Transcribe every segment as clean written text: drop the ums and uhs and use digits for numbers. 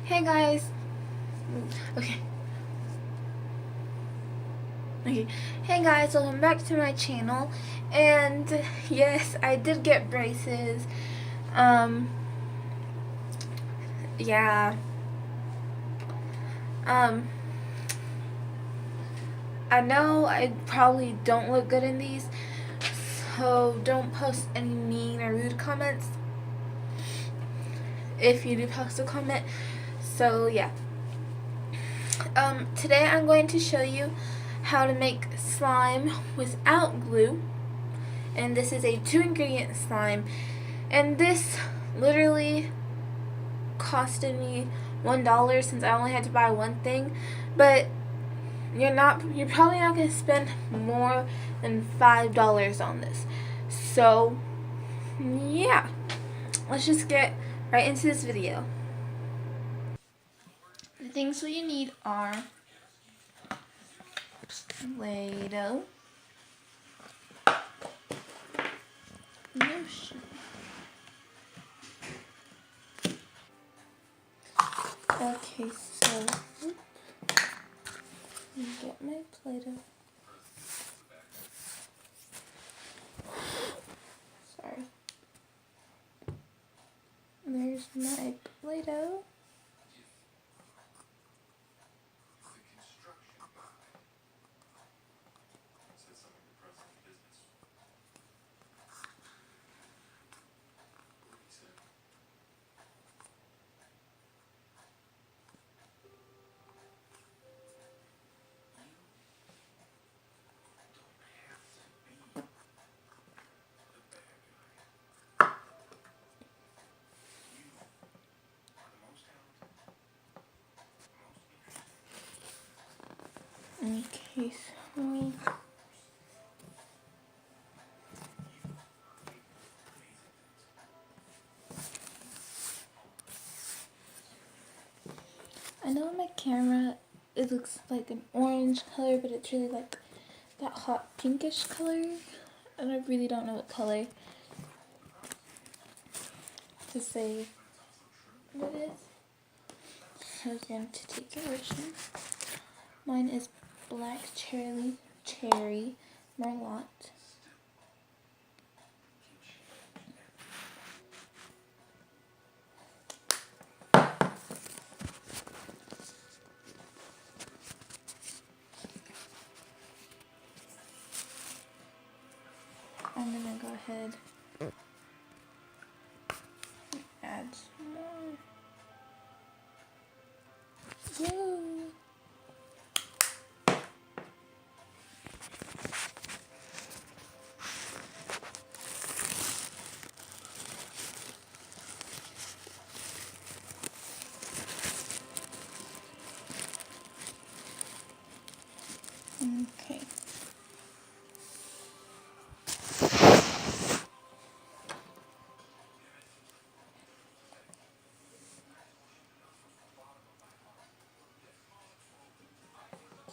Hey guys. Okay. Okay. Hey guys, welcome back to my channel. And yes, I did get braces. Yeah. Um I know I probably don't look good in these, so don't post any mean or rude comments if you do post a comment. So yeah. Today I'm going to show you how to make slime without glue. And this is a 2-ingredient slime. And this literally costed me $1 since I only had to buy one thing. But you're probably not going to spend more than $5 on this. So yeah, let's just get right into this video. The things that you need are Play-Doh, lotion. Okay, so let me get my Play-Doh. Sorry. There's my Play-Doh. Okay, so I know on my camera it looks like an orange color, but it's really like that hot pinkish color, and I really don't know what color to say what it is. So I'm going to take your lotion. Mine is black cherry merlot. I'm gonna go ahead and add some more. Woo! Okay.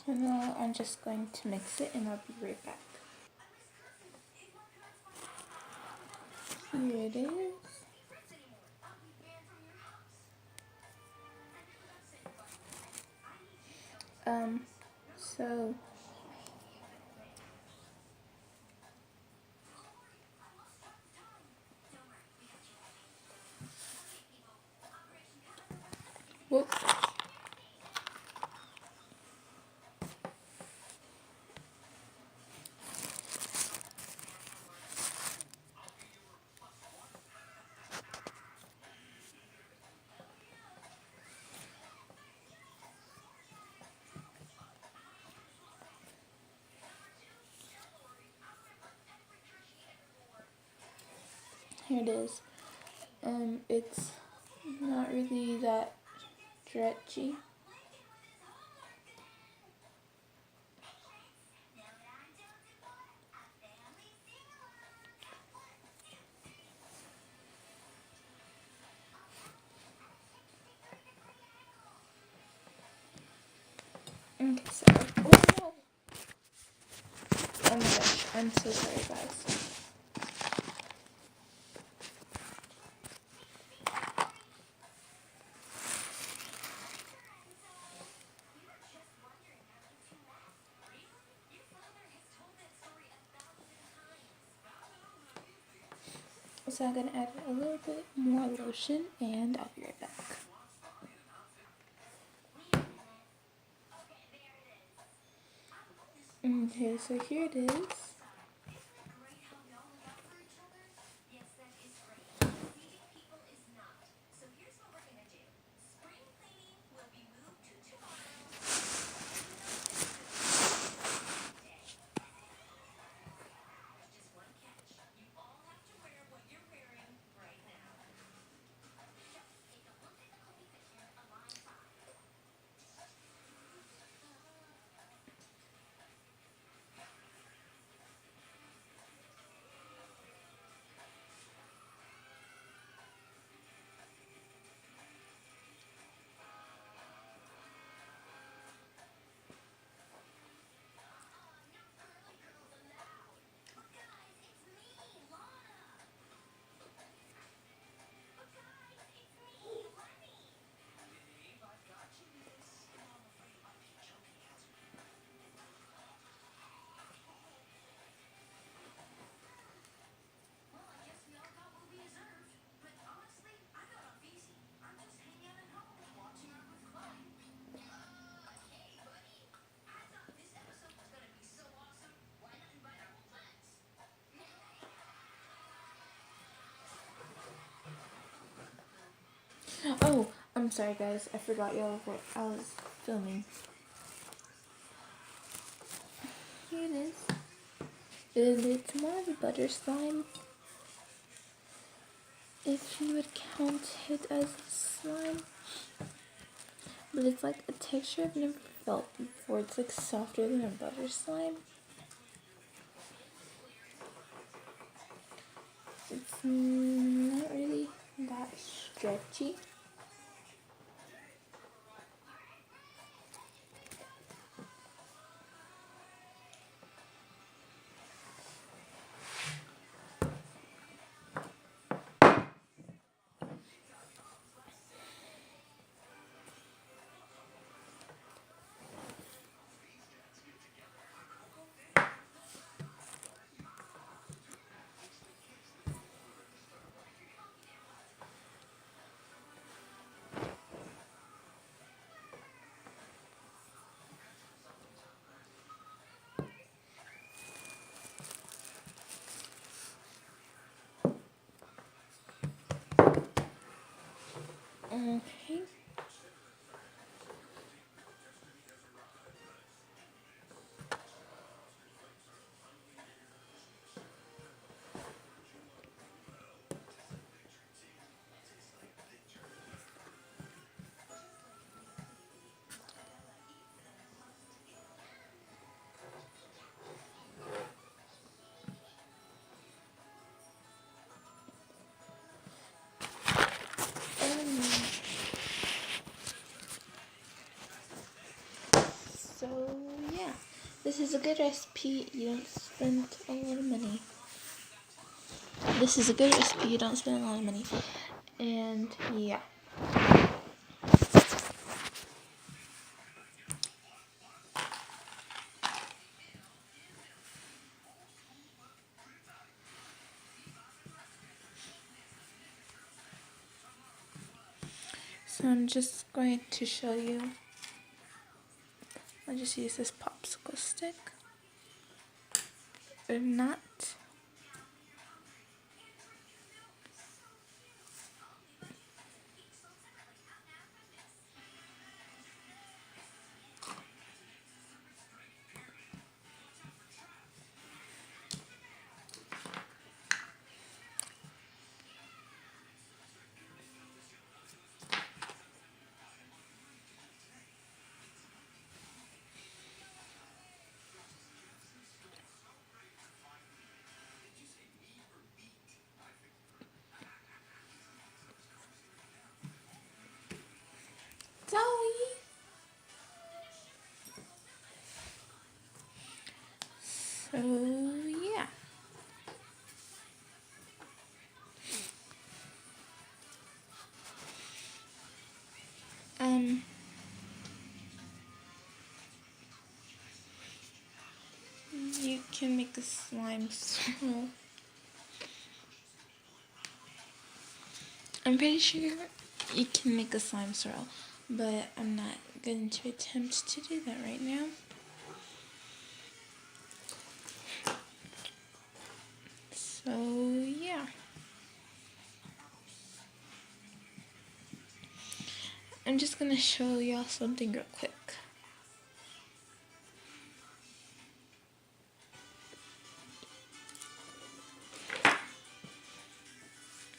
So now I'm just going to mix it and I'll be right back. Here it is. So whoops. Here it is. It's not really that stretchy. Okay, so oh no. Oh my gosh, I'm so sorry guys. So I'm gonna add a little bit more lotion and I'll be right back. Okay, so here it is. Oh, I'm sorry guys, I forgot y'all what I was filming. Here it is. It's more of a butter slime, if you would count it as slime. But it's like a texture I've never felt before. It's like softer than a butter slime. It's not really that stretchy. Okay. So yeah, this is a good recipe. You don't spend a lot of money. This is a good recipe. You don't spend a lot of money. And yeah. So I'm just going to show you. I'll just use this popsicle stick. Or not. Zoe! So yeah. You can make a slime swirl. I'm pretty sure you can make a slime swirl, but I'm not going to attempt to do that right now. So yeah. I'm just going to show y'all something real quick.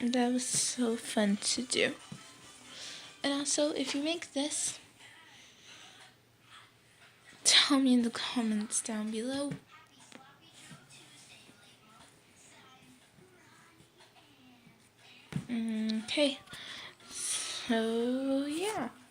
That was so fun to do. And also, if you make this, tell me in the comments down below. Okay, so yeah.